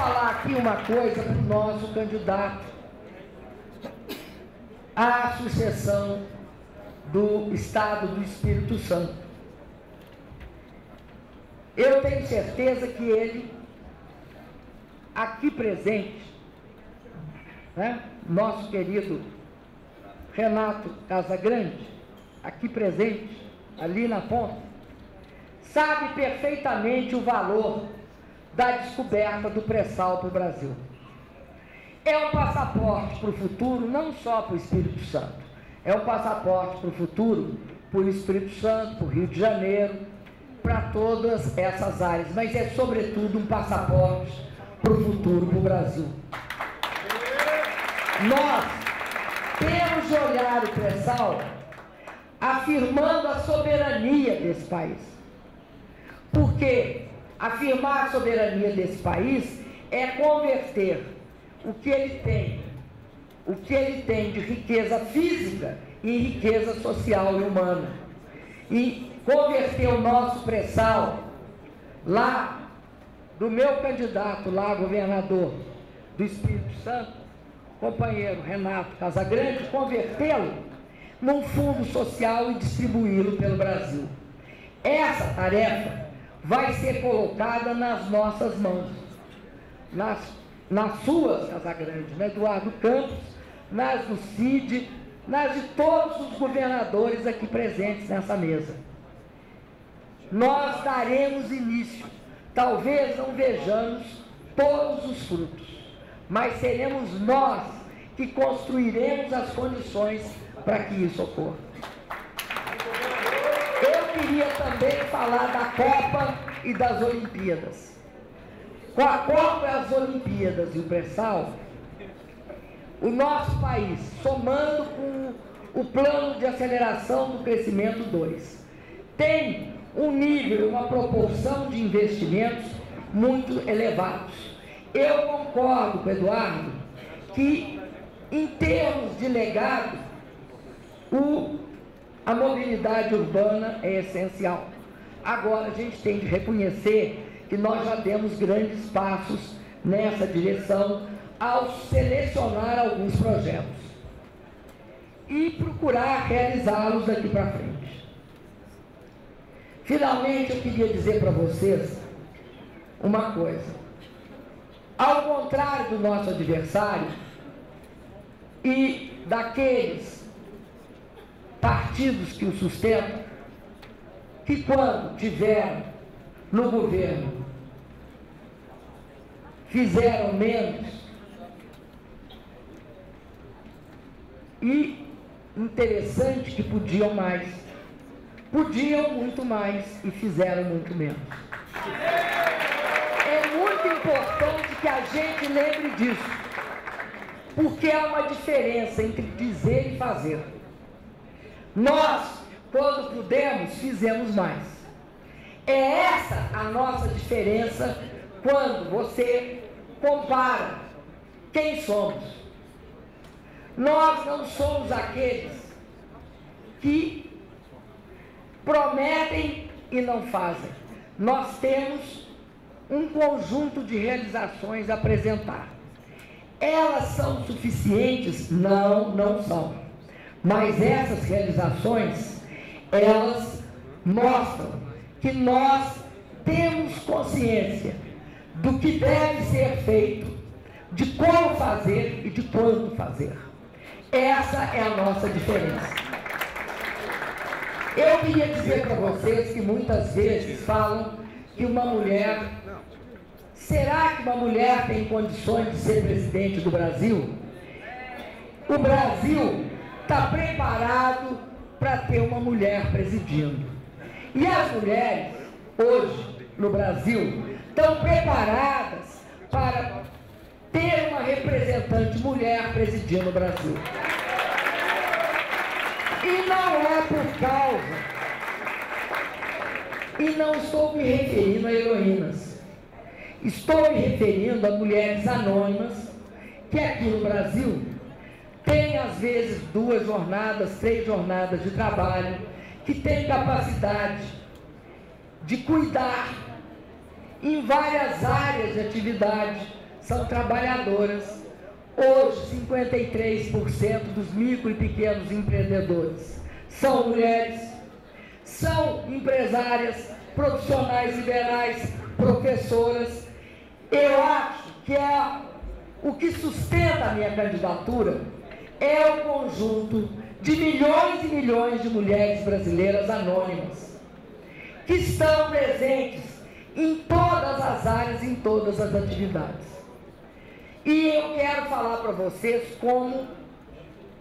falar aqui uma coisa para o nosso candidato à sucessão do Estado do Espírito Santo. Eu tenho certeza que ele, aqui presente, né, nosso querido Renato Casagrande, aqui presente, ali na ponta, sabe perfeitamente o valor da descoberta do pré-sal para o Brasil. É um passaporte para o futuro, não só para o Espírito Santo, é um passaporte para o futuro, para o Espírito Santo, para o Rio de Janeiro, para todas essas áreas, mas é sobretudo um passaporte para o futuro, para o Brasil. Nós temos de olhar o pré-sal afirmando a soberania desse país, porque afirmar a soberania desse país é converter o que ele tem de riqueza física em riqueza social e humana, e converter o nosso pré-sal lá do meu candidato lá, governador do Espírito Santo, companheiro Renato Casagrande, convertê-lo num fundo social e distribuí-lo pelo Brasil. Essa tarefa vai ser colocada nas nossas mãos, nas suas, Casagrande, na Eduardo Campos, nas do Cid, nas de todos os governadores aqui presentes nessa mesa. Nós daremos início, talvez não vejamos todos os frutos, mas seremos nós que construiremos as condições para que isso ocorra. Eu queria também falar da Copa e das Olimpíadas. Com a Copa e as Olimpíadas e o pré-sal, o nosso país, somando com o plano de aceleração do crescimento 2, tem um nível, uma proporção de investimentos muito elevados. Eu concordo com o Eduardo que, em termos de legado, a mobilidade urbana é essencial. Agora, a gente tem de reconhecer que nós já demos grandes passos nessa direção ao selecionar alguns projetos e procurar realizá-los daqui para frente. Finalmente, eu queria dizer para vocês uma coisa. Ao contrário do nosso adversário e daqueles partidos que o sustentam, que quando tiveram no governo fizeram menos, e interessante que podiam mais, podiam muito mais e fizeram muito menos. É muito importante que a gente lembre disso, porque há uma diferença entre dizer e fazer. Nós, quando pudemos, fizemos mais. É essa a nossa diferença quando você compara quem somos. Nós não somos aqueles que prometem e não fazem. Nós temos um conjunto de realizações a apresentar. Elas são suficientes? Não, não são. Mas essas realizações, elas mostram que nós temos consciência do que deve ser feito, de como fazer e de quando fazer. Essa é a nossa diferença. Eu queria dizer para vocês que muitas vezes falam que uma mulher... Será que uma mulher tem condições de ser presidente do Brasil? O Brasil está preparado para ter uma mulher presidindo. E as mulheres, hoje, no Brasil, estão preparadas para ter uma representante mulher presidindo o Brasil. E não é por causa, e não estou me referindo a heroínas, estou me referindo a mulheres anônimas que aqui no Brasil têm às vezes 2 jornadas, 3 jornadas de trabalho, que têm capacidade de cuidar em várias áreas de atividade são trabalhadoras. Hoje, 53% dos micro e pequenos empreendedores são mulheres, são empresárias, profissionais liberais, professoras. Eu acho que o que sustenta a minha candidatura é o conjunto de milhões e milhões de mulheres brasileiras anônimas, que estão presentes em todas as áreas, em todas as atividades. E eu quero falar para vocês como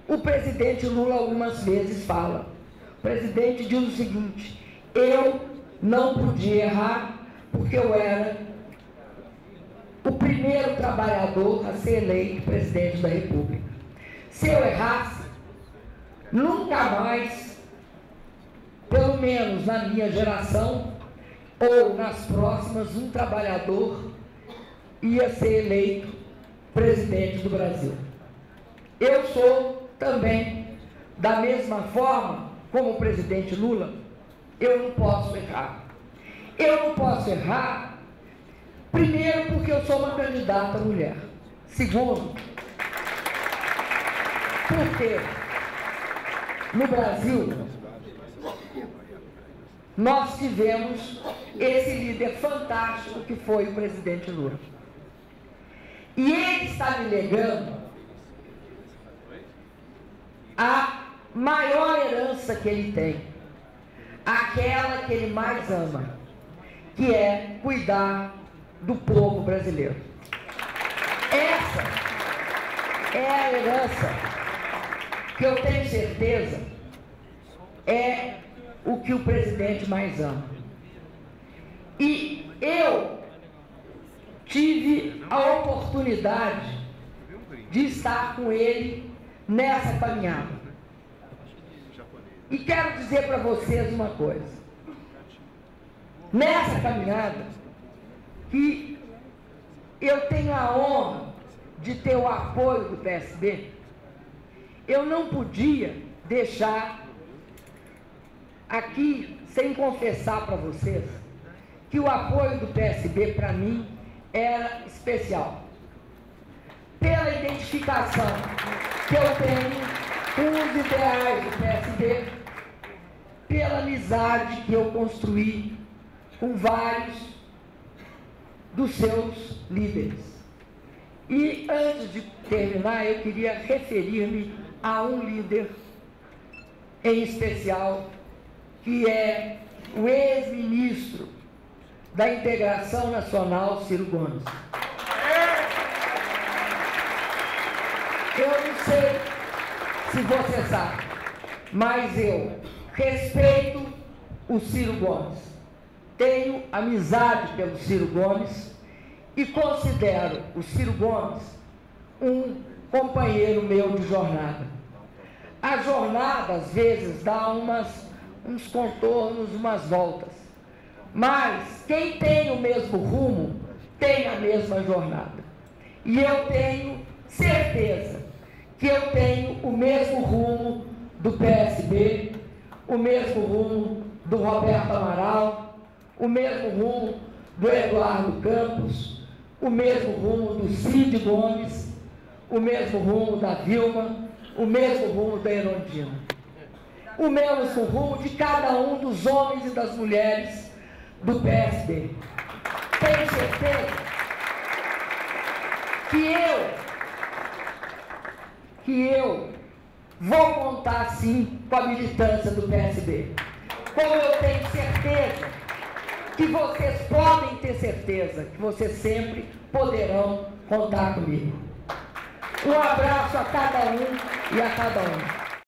o presidente Lula algumas vezes fala. O presidente diz o seguinte: eu não podia errar porque eu era o primeiro trabalhador a ser eleito presidente da República. Se eu errasse, nunca mais, pelo menos na minha geração ou nas próximas, um trabalhador ia ser eleito presidente do Brasil. Eu sou também, da mesma forma como o presidente Lula, eu não posso errar. Eu não posso errar, primeiro, porque eu sou uma candidata mulher. Segundo, porque no Brasil nós tivemos esse líder fantástico que foi o presidente Lula. E ele está me legando a maior herança que ele tem, aquela que ele mais ama, que é cuidar do povo brasileiro. Essa é a herança que eu tenho certeza é o que o presidente mais ama. E eu tive a oportunidade de estar com ele nessa caminhada. E quero dizer para vocês uma coisa. Nessa caminhada, que eu tenho a honra de ter o apoio do PSB, eu não podia deixar aqui sem confessar para vocês que o apoio do PSB para mim era especial. Pela identificação que eu tenho com os ideais do PSB, pela amizade que eu construí com vários dos seus líderes. E antes de terminar, eu queria referir-me a um líder em especial, que é o ex-ministro da Integração Nacional, Ciro Gomes. Eu não sei se você sabe, mas eu respeito o Ciro Gomes, tenho amizade pelo Ciro Gomes e considero o Ciro Gomes um companheiro meu de jornada. A jornada, às vezes, dá uns contornos, umas voltas, mas quem tem o mesmo rumo tem a mesma jornada. E eu tenho certeza que eu tenho o mesmo rumo do PSB, o mesmo rumo do Roberto Amaral, o mesmo rumo do Eduardo Campos, o mesmo rumo do Cid Gomes, o mesmo rumo da Vilma, o mesmo rumo da Erundina, o mesmo rumo de cada um dos homens e das mulheres do PSB. Tenho certeza que eu vou contar sim com a militância do PSB. Como eu tenho certeza que vocês podem ter certeza que vocês sempre poderão contar comigo. Um abraço a cada um e a cada uma.